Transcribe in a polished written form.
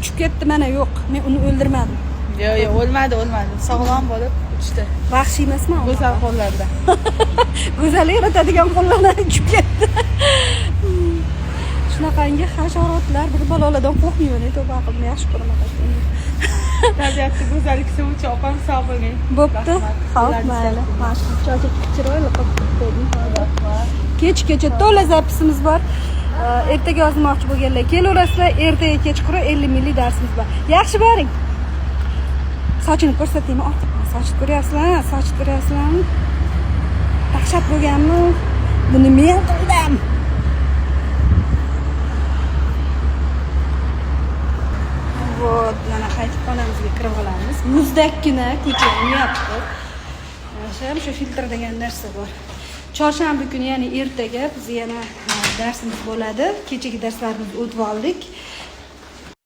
uchib ketdi, mana yo'q. Men uni o'ldirmadim. Yo'q, o'lmadi. Sog'lom bo'lib uchdi. Vahshiy emasmi? Go'zal qo'llarda. Go'zal yaratadigan qo'llardan uchib ketdi. Shunaqangi hasharotlar bir balolardan qo'rqmayman, tavba qildim, yaxshi ko'raman. Tabiatni go'zallik sevuvchi opam sog' bo'ling. Bo'pti. Xo'p, mayli. Mashhur chiroyli qilib qo'ydim. Kechgacha to'la zapisimiz bor. Ertaga yozmoqchi bo'lganlar kelaverasizlar. Ertaga kechqurun 50 milliy darsimiz bor. Yaxshi boring. Sochini ko'rsataymi? Sochni ko'ryapsizlarmi? Sochni ko'ryapsizlarmi? Dahshat bo'lganmi? Buni men qildim. Вот, mana qaytib xonamizga kirib olamiz. Muzdakkina ko'chaminyapti. Ham shu filtr degan narsa bor. Chorshanba kuni, ya'ni ertaga biz yana darsimiz bo'ladi. Kechagi darslarimizni o'tib oldik.